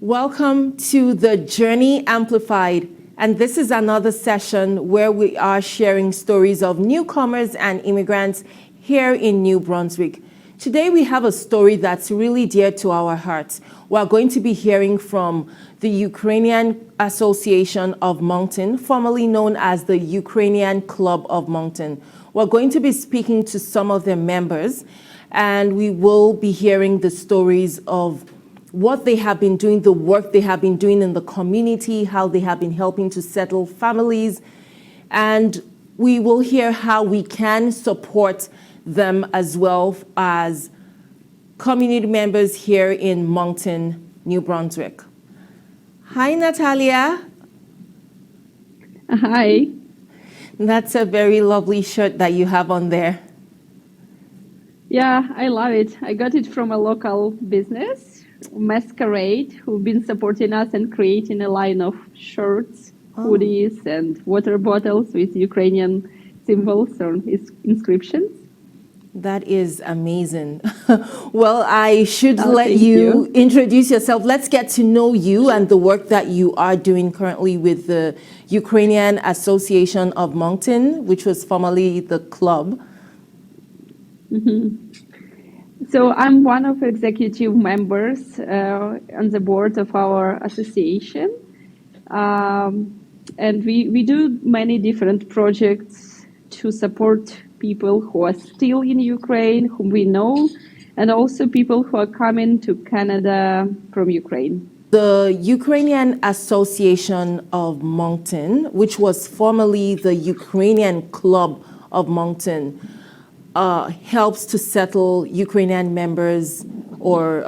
Welcome to the Journey Amplified, and this is another session where we are sharing stories of newcomers and immigrants here in New Brunswick. Today we have a story that's really dear to our hearts. We're going to be hearing from the Ukrainian Association of Moncton, formerly known as the Ukrainian Club of Moncton. We're going to be speaking to some of their members, and we will be hearing the stories of what they have been doing, the work they have been doing in the community, how they have been helping to settle families, and we will hear how we can support them as well as community members here in Moncton, New Brunswick. Hi, Natalia. Hi. That's a very lovely shirt that you have on there. Yeah, I love it. I got it from a local business, Masquerade, who've been supporting us and creating a line of shirts, hoodies, and water bottles with Ukrainian symbols or inscriptions. That is amazing. Well, I should let thank you introduce yourself. Let's get to know you and the work that you are doing currently with the Ukrainian Association of Moncton, which was formerly the club. So I'm one of executive members on the board of our association. And we do many different projects to support people who are still in Ukraine, whom we know, and also people who are coming to Canada from Ukraine. The Ukrainian Association of Moncton, which was formerly the Ukrainian Club of Moncton, helps to settle Ukrainian members or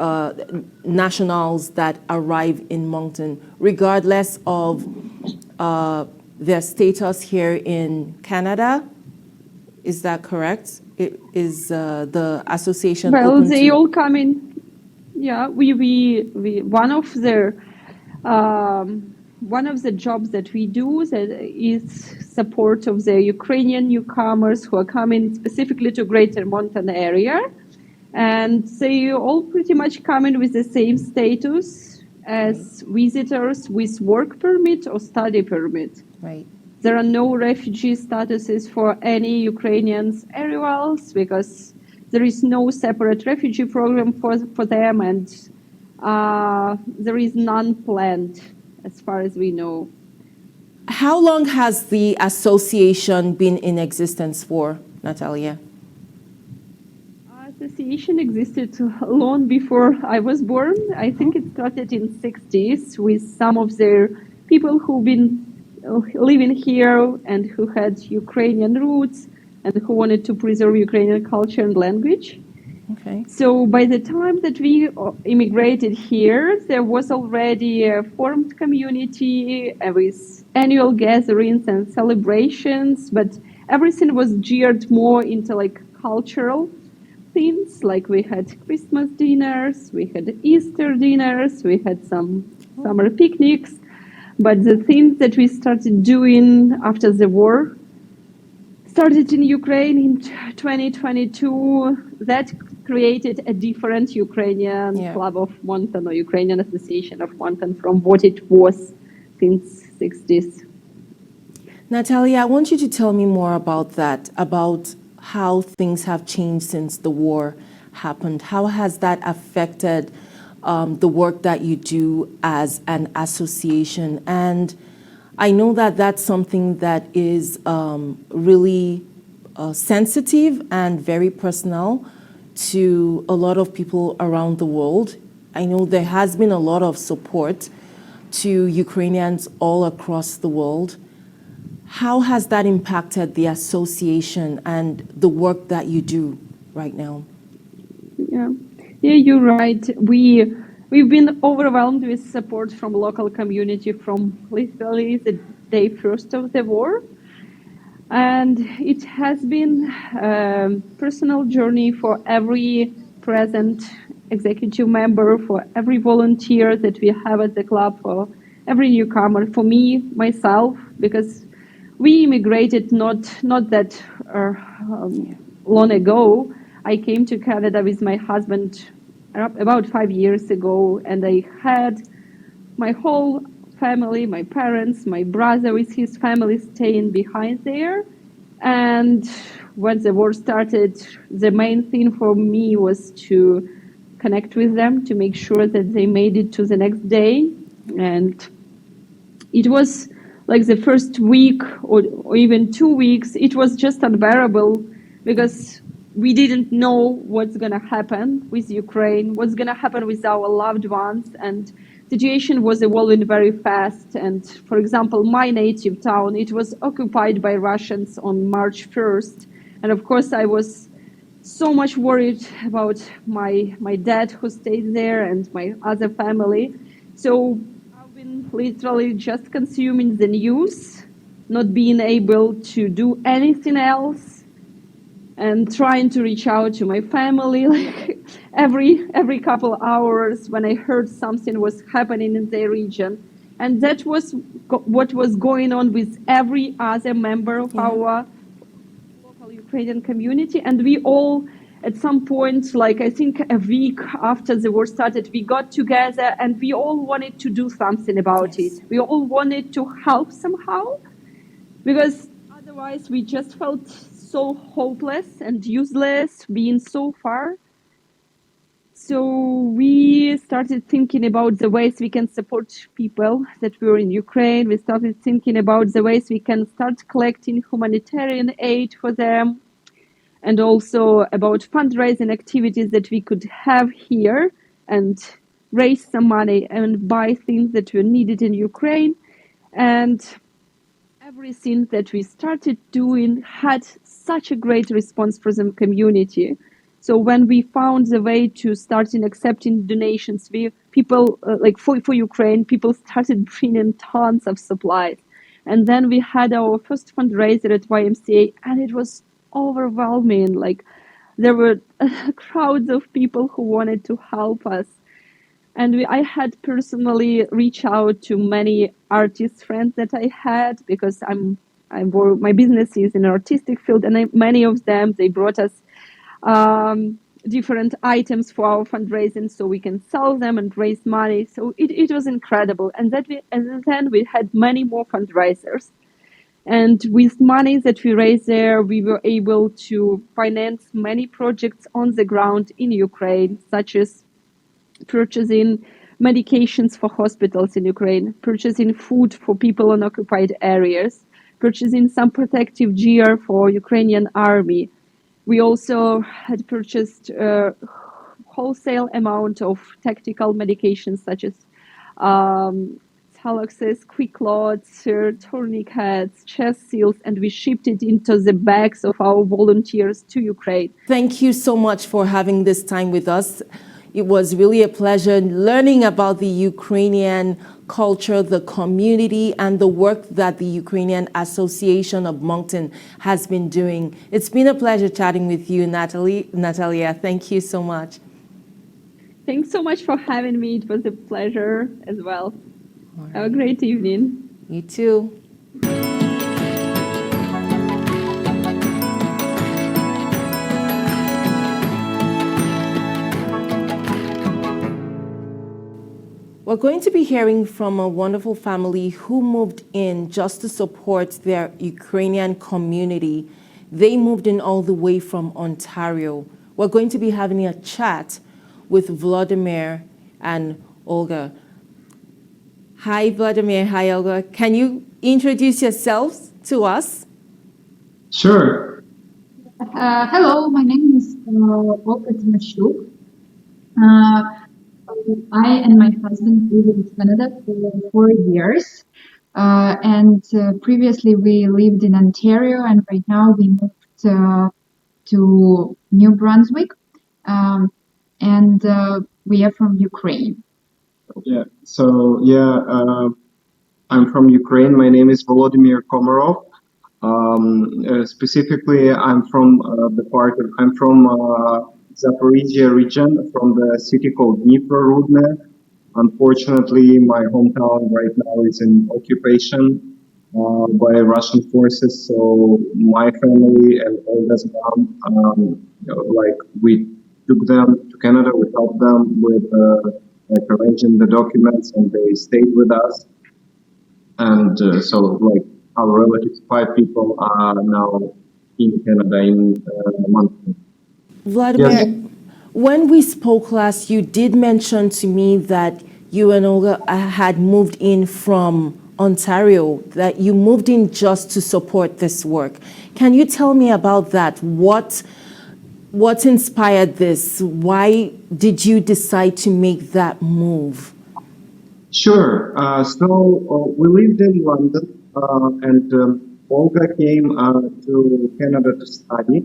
nationals that arrive in Moncton, regardless of their status here in Canada. Is that correct? Is the association Well, open they to... all come in. Yeah, we one of the jobs that we do that is support of the Ukrainian newcomers who are coming specifically to Greater Moncton area, and they all pretty much come in with the same status as visitors with work permit or study permit. Right. There are no refugee statuses for any Ukrainians anywhere else because there is no separate refugee program for them, and there is none planned as far as we know. How long has the association been in existence for, Natalia? Our association existed long before I was born. I think it started in 60s with some of their people who've been living here and who had Ukrainian roots and who wanted to preserve Ukrainian culture and language. Okay. So by the time that we immigrated here, there was already a formed community with annual gatherings and celebrations, but everything was geared more into like cultural things. Like we had Christmas dinners, we had Easter dinners, we had some summer picnics. But the things that we started doing after the war started in Ukraine in 2022. That created a different Ukrainian Club of Moncton or Ukrainian Association of Moncton from what it was since 60s. Natalia, I want you to tell me more about that, about how things have changed since the war happened. How has that affected the work that you do as an association? And I know that that's something that is really sensitive and very personal to a lot of people around the world. I know there has been a lot of support to Ukrainians all across the world. How has that impacted the association and the work that you do right now? Yeah, you're right. We've been overwhelmed with support from local community from literally the day first of the war. And it has been a personal journey for every present executive member, for every volunteer that we have at the club, for every newcomer, for me, myself, because we immigrated not that long ago. I came to Canada with my husband about 5 years ago, and I had my whole family, my parents, my brother with his family staying behind there. And when the war started, the main thing for me was to connect with them, to make sure that they made it to the next day. And it was like the first week or even 2 weeks, it was just unbearable because we didn't know what's going to happen with Ukraine, what's going to happen with our loved ones. And situation was evolving very fast. And for example, my native town, it was occupied by Russians on March 1st. And of course, I was so much worried about my dad who stayed there and my other family. So I've been literally just consuming the news, not being able to do anything else, and trying to reach out to my family like every couple hours when I heard something was happening in their region. And that was what was going on with every other member of our local Ukrainian community. And we all, at some point, like I think a week after the war started, we got together and we all wanted to do something about it. We all wanted to help somehow, because otherwise we just felt so hopeless and useless being so far. So we started thinking about the ways we can support people that were in Ukraine. We started thinking about the ways we can start collecting humanitarian aid for them, and also about fundraising activities that we could have here and raise some money and buy things that were needed in Ukraine. And everything that we started doing had such a great response from the community. So when we found the way to start in accepting donations, people like for Ukraine, people started bringing tons of supplies. And then we had our first fundraiser at YMCA, and it was overwhelming. Like there were crowds of people who wanted to help us. And I had personally reached out to many artist friends that I had, because my business is in the artistic field, and many of them, they brought us different items for our fundraising so we can sell them and raise money. So it was incredible. And then we had many more fundraisers. And with money that we raised there, we were able to finance many projects on the ground in Ukraine, such as purchasing medications for hospitals in Ukraine, purchasing food for people in occupied areas, purchasing some protective gear for Ukrainian army. We also had purchased a wholesale amount of tactical medications such as Haloxes, quick clots, tourniquets, chest seals, and we shipped it into the bags of our volunteers to Ukraine. Thank you so much for having this time with us. It was really a pleasure learning about the Ukrainian culture, the community, and the work that the Ukrainian Association of Moncton has been doing. It's been a pleasure chatting with you, Natalia. Thank you so much. Thanks so much for having me. It was a pleasure as well. Have a great evening. You too. We're going to be hearing from a wonderful family who moved in just to support their Ukrainian community. They moved in all the way from Ontario. We're going to be having a chat with Vladimir and Olga. Hi, Vladimir. Hi, Olga. Can you introduce yourselves to us? Sure. Hello, my name is Olga Tymashuk. I and my husband lived in Canada for 4 years. Previously we lived in Ontario, and right now we moved to New Brunswick. We are from Ukraine. I'm from Ukraine. My name is Volodymyr Komarov. Specifically, I'm from Zaporizhia region, from the city called Dnipro. Unfortunately, my hometown right now is in occupation by Russian forces. So my family and Olga's mom, we took them to Canada. We helped them with like arranging the documents, and they stayed with us. And so like our relatives, 5 people are now in Canada in Moncton. Vladimir, Yes. when we spoke last, you did mention to me that you and Olga had moved in from Ontario, that you moved in just to support this work. Can you tell me about that? What inspired this? Why did you decide to make that move? Sure. We lived in London, and Olga came to Canada to study.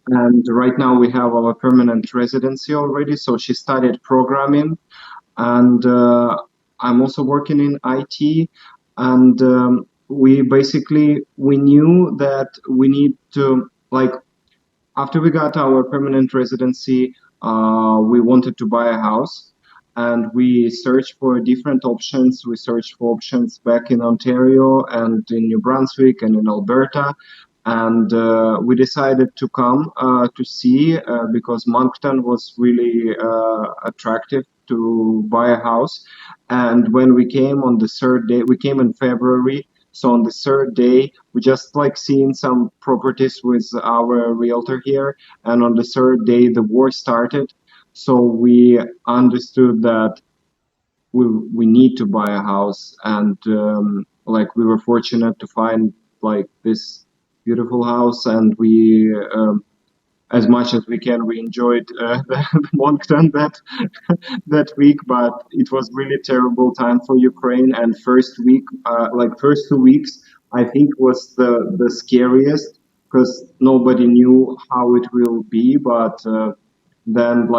And right now we have our permanent residency already. So she studied programming, and I'm also working in IT. And we knew that we need to, like, after we got our permanent residency, we wanted to buy a house, and we searched for different options. We searched for options back in Ontario and in New Brunswick and in Alberta. And we decided to come to see because Moncton was really attractive to buy a house. And when we came on the third day, we came in February. So on the third day, we just like seeing some properties with our realtor here. And on the third day, the war started. So we understood that we need to buy a house. And like we were fortunate to find like this beautiful house. And we, as much as we can, we enjoyed the Moncton that week, but it was really terrible time for Ukraine. And first 2 weeks, I think was the scariest because nobody knew how it will be. But then,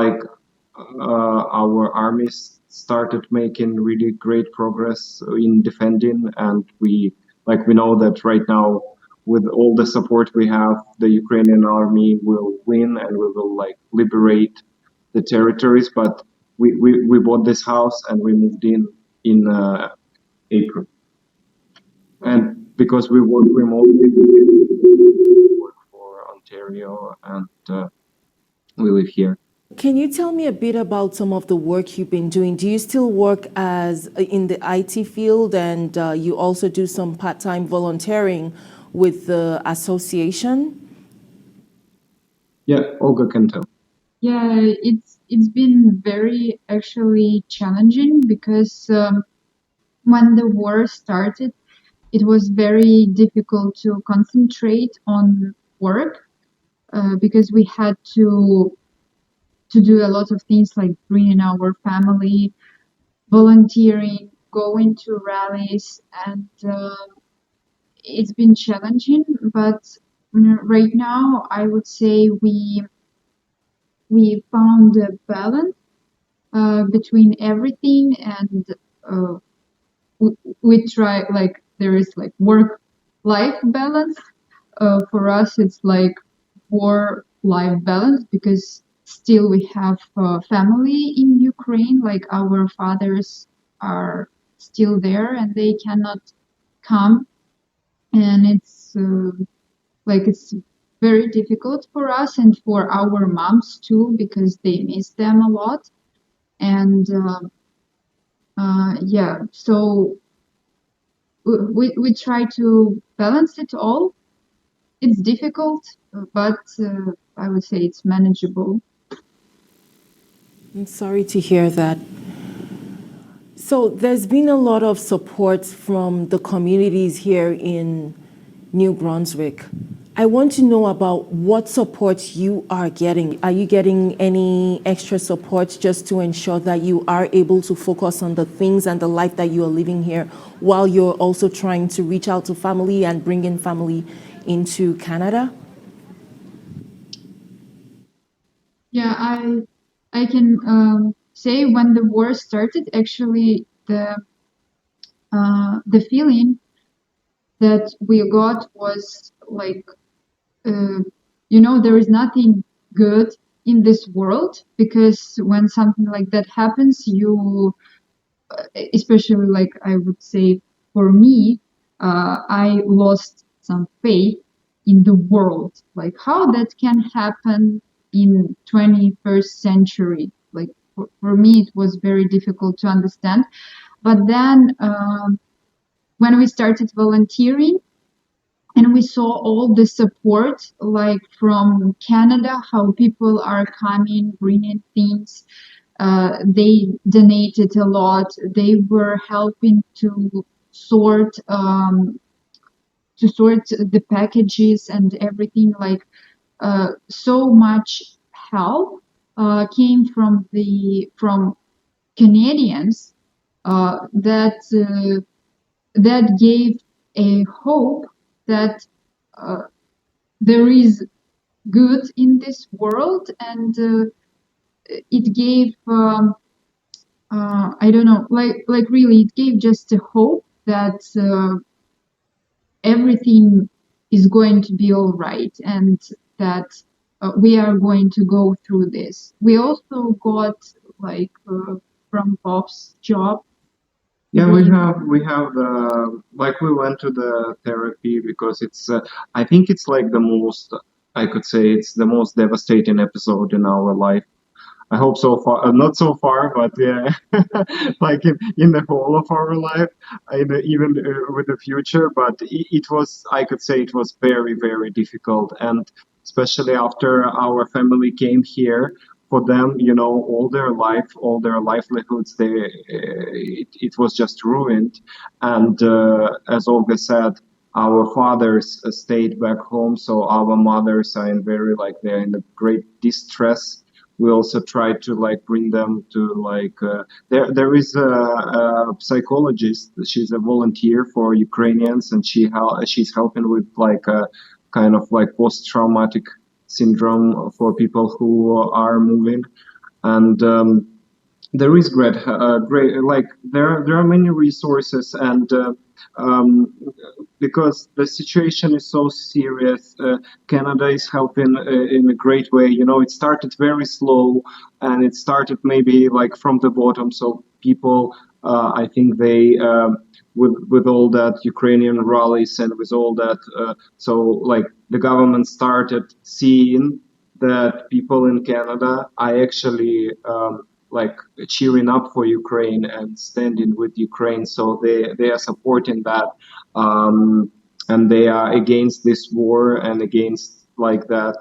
our armies started making really great progress in defending, and we know that right now, with all the support we have, the Ukrainian army will win, and we will like liberate the territories. But we bought this house and we moved in April. And because we work remotely, we work for Ontario, and we live here. Can you tell me a bit about some of the work you've been doing? Do you still work as in the IT field, and you also do some part-time volunteering with the association? Yeah, Olga can tell. Yeah, it's been very actually challenging because when the war started, it was very difficult to concentrate on work because we had to do a lot of things like bringing our family, volunteering, going to rallies, and it's been challenging. But right now, I would say we found a balance between everything, and we try like there is like work-life balance. For us, it's like war-life balance because still we have family in Ukraine. Like our fathers are still there and they cannot come, and it's it's very difficult for us and for our moms too because they miss them a lot. And yeah, so we try to balance it all. It's difficult, but I would say it's manageable. I'm sorry to hear that. So there's been a lot of support from the communities here in New Brunswick. I want to know about what support you are getting. Are you getting any extra support just to ensure that you are able to focus on the things and the life that you are living here while you're also trying to reach out to family and bring in family into Canada? Yeah, I can say when the war started, actually the feeling that we got was like, there is nothing good in this world because when something like that happens, especially like I would say for me, I lost some faith in the world, like how that can happen in 21st century. Like for me it was very difficult to understand. But then when we started volunteering and we saw all the support, like from Canada, how people are coming, bringing things. They donated a lot. They were helping to sort the packages and everything. Like so much help came from Canadians that gave a hope that there is good in this world, and it gave I don't know, like really, it gave just a hope that everything is going to be all right, and that we are going to go through this. We also got from Bob's job. Yeah, we have like we went to the therapy because it's I think it's like the most, I could say it's the most devastating episode in our life. I hope so far, not so far, but yeah, like in the whole of our life, even with the future. But it was, I could say, it was very, very difficult, and especially after our family came here, for them, you know, all their livelihoods, it was just ruined. And as Olga said, our fathers stayed back home, so our mothers are in very like they're in a great distress. We also try to like bring them to like there is a psychologist. She's a volunteer for Ukrainians, and she's helping with like a kind of like post-traumatic syndrome for people who are moving. And there is great like there are many resources, and um, because the situation is so serious, Canada is helping in a great way. You know, it started very slow, and it started maybe like from the bottom. So people, I think they, with all that Ukrainian rallies and with all that, so like the government started seeing that people in Canada are actually like cheering up for Ukraine and standing with Ukraine. So they are supporting that, and they are against this war and against like that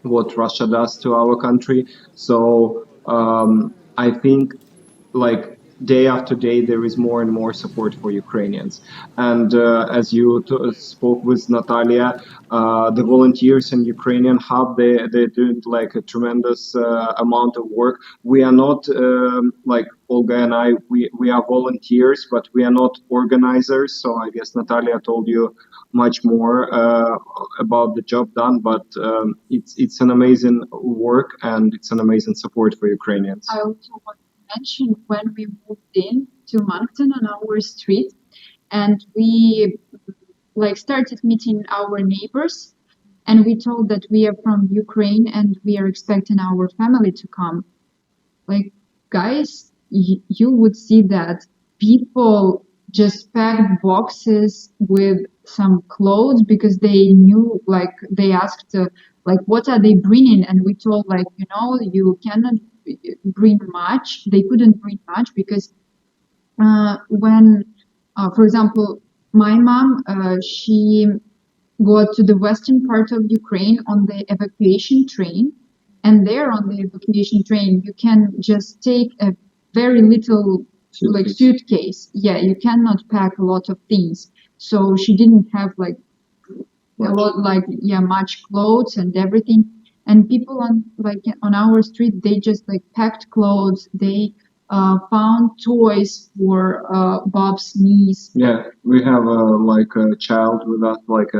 what Russia does to our country. So I think like day after day there is more and more support for Ukrainians. And as you spoke with Natalia, the volunteers in Ukrainian hub, they doing like a tremendous amount of work. We are not like Olga and I, we are volunteers, but we are not organizers. So I guess Natalia told you much more about the job done, but it's an amazing work, and it's an amazing support for Ukrainians. I also want to mention when we moved in to Moncton on our street, and we like started meeting our neighbors, and we told that we are from Ukraine and we are expecting our family to come. Like, guys, you would see that people just packed boxes with some clothes because they knew, like, they asked, like, what are they bringing? And we told, like, you know, you cannot bring much. They couldn't bring much because when, for example, my mom, she got to the western part of Ukraine on the evacuation train. And there on the evacuation train, you can just take a very little like suitcase. Yeah, you cannot pack a lot of things. So she didn't have like a lot, like much clothes and everything. And people on our street, they just like packed clothes. They found toys for Bob's niece. Yeah, we have like a child with us, like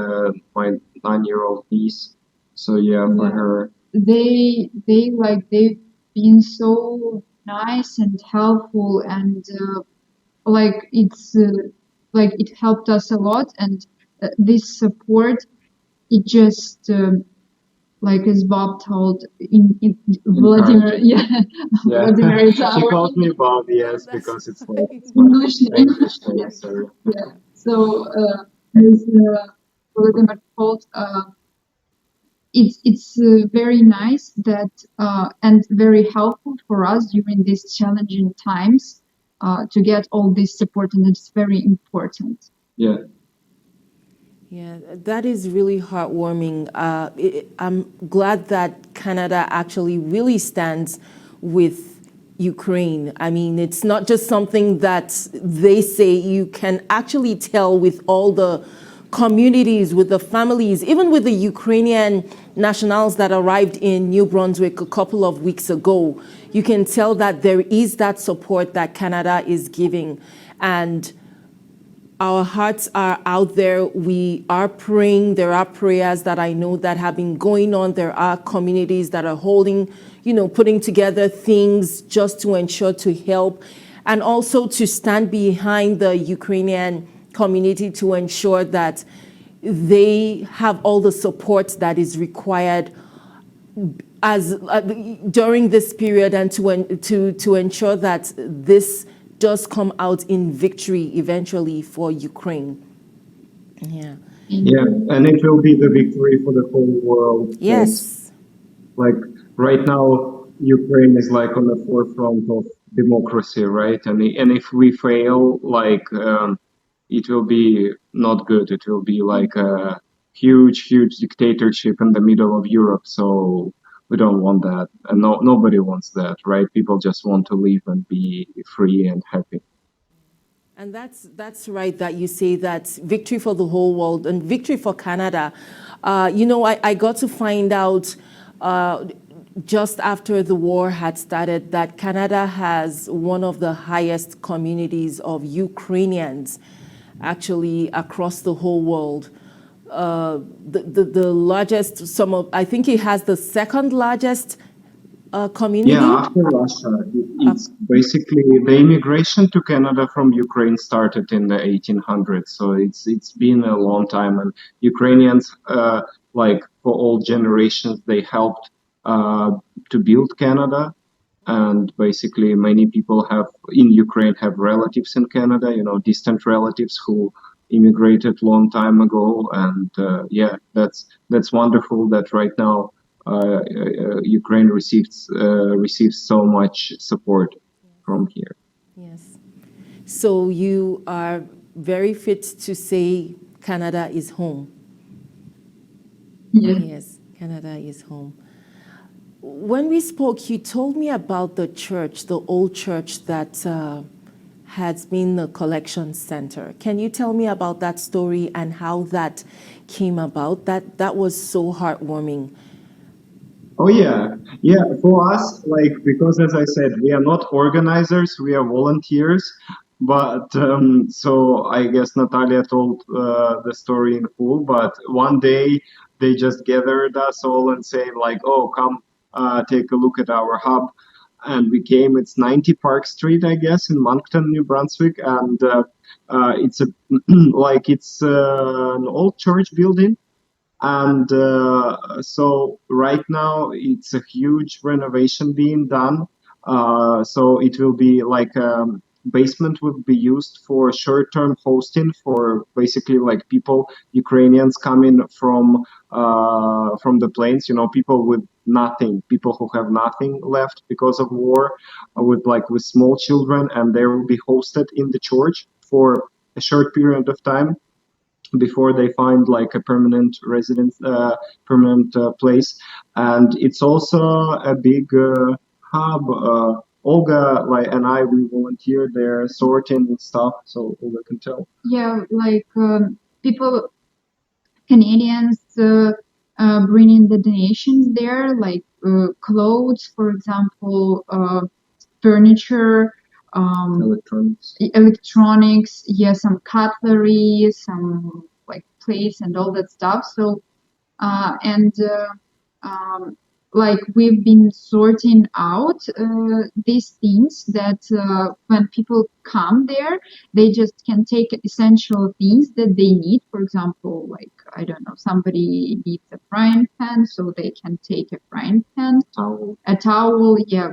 my 9-year-old niece. So for her. They've been so nice and helpful, and like it's like it helped us a lot, and this support, it just like as Bob told in Vladimir, Vladimir is our She calls me Bob, yes, because it's like English name. So So as Vladimir told, it's very nice that and very helpful for us during these challenging times to get all this support, and it's very important. Yeah. Yeah, that is really heartwarming. I'm glad that Canada actually really stands with Ukraine. I mean, it's not just something that they say. You can actually tell with all the communities, with the families, even with the Ukrainian nationals that arrived in New Brunswick a couple of weeks ago. You can tell that there is that support that Canada is giving. And our hearts are out there. We are praying. There are prayers that I know that have been going on. There are communities that are holding, putting together things just to ensure to help, and also to stand behind the Ukrainian community to ensure that they have all the support that is required as during this period, and to ensure that this does come out in victory eventually for Ukraine. Yeah. Yeah, and it will be the victory for the whole world. Yes. Like right now, Ukraine is like on the forefront of democracy, right? And if we fail, it will be not good. It will be like a huge dictatorship in the middle of Europe. So we don't want that, and nobody wants that, right? People just want to live and be free and happy. And that's right that you say that victory for the whole world and victory for Canada. I got to find out just after the war had started that Canada has one of the highest communities of Ukrainians actually across the whole world. The largest, I think it has the second largest community. Yeah, after Russia, it's basically the immigration to Canada from Ukraine started in the 1800s. So it's been a long time, and Ukrainians, like for all generations, they helped to build Canada. And basically, many people in Ukraine have relatives in Canada, distant relatives who immigrated long time ago. And yeah, that's wonderful that right now Ukraine receives so much support from here. Yes. So you are very fit to say Canada is home. Yeah. Yes, Canada is home. When we spoke, you told me about the church, the old church that has been the collection center. Can you tell me about that story and how that came about? That was so heartwarming. Oh yeah. For us, because as I said, we are not organizers, we are volunteers. But so I guess Natalia told the story in full. But one day they just gathered us all and said "Oh, come take a look at our hub." And we came. It's 90 Park Street, I guess, in Moncton, New Brunswick, and it's a it's an old church building. And so right now it's a huge renovation being done. So it will be basement will be used for short-term hosting for basically people, Ukrainians coming from the plains, people with nothing, people who have nothing left because of war, with small children, and they will be hosted in the church for a short period of time before they find a permanent residence, permanent place. And it's also a big hub. Olga and I, we volunteer there sorting stuff, so Olga can tell. Yeah, people, Canadians bring in the donations there, clothes, for example, furniture, electronics, yeah, some cutlery, some plates and all that stuff. So we've been sorting out these things that when people come there, they just can take essential things that they need. For example, I don't know, somebody needs a frying pan, so they can take a frying pan, a towel, yeah,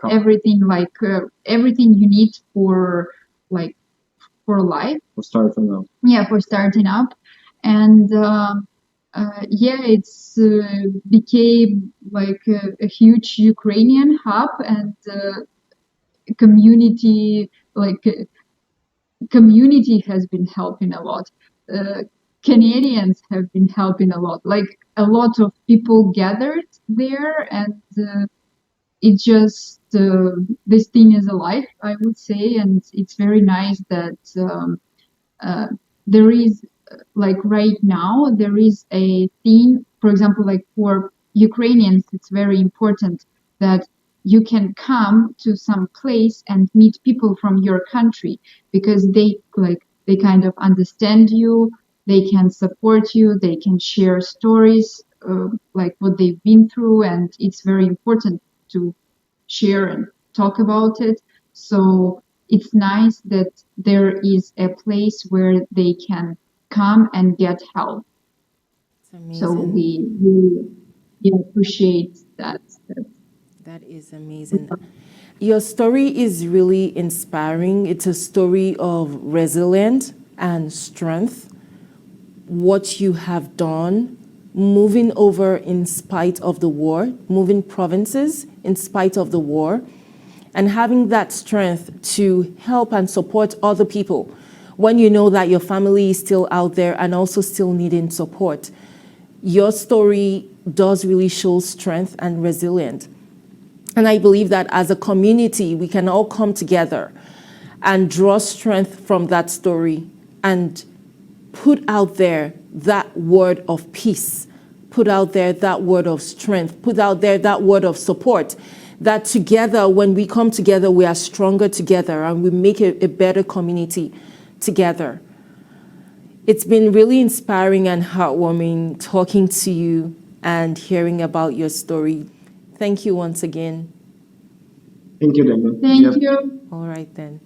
everything everything you need for life. For starting up. Yeah, for starting up. And yeah, it's became like a huge Ukrainian hub, and community like community has been helping a lot. Uh, Canadians have been helping a lot. Like a lot of people gathered there, and it just this thing is alive, I would say, and it's very nice that uh, there is like right now there is a thing. For example, like for Ukrainians, it's very important that you can come to some place and meet people from your country because they kind of understand you, they can support you, they can share stories like what they've been through, and it's very important to share and talk about it. So it's nice that there is a place where they can come and get help. It's So amazing. we appreciate that. That is amazing. Your story is really inspiring. It's a story of resilience and strength. What you have done, moving over in spite of the war, moving provinces in spite of the war, and having that strength to help and support other people when you know that your family is still out there and also still needing support. Your story does really show strength and resilience. And I believe that as a community, we can all come together and draw strength from that story and put out there that word of peace, put out there that word of strength, put out there that word of support, that together, when we come together, we are stronger together and we make a better community together. It's been really inspiring and heartwarming talking to you and hearing about your story. Thank you once again. Thank you, Daniel. Thank Yep. you. All right then.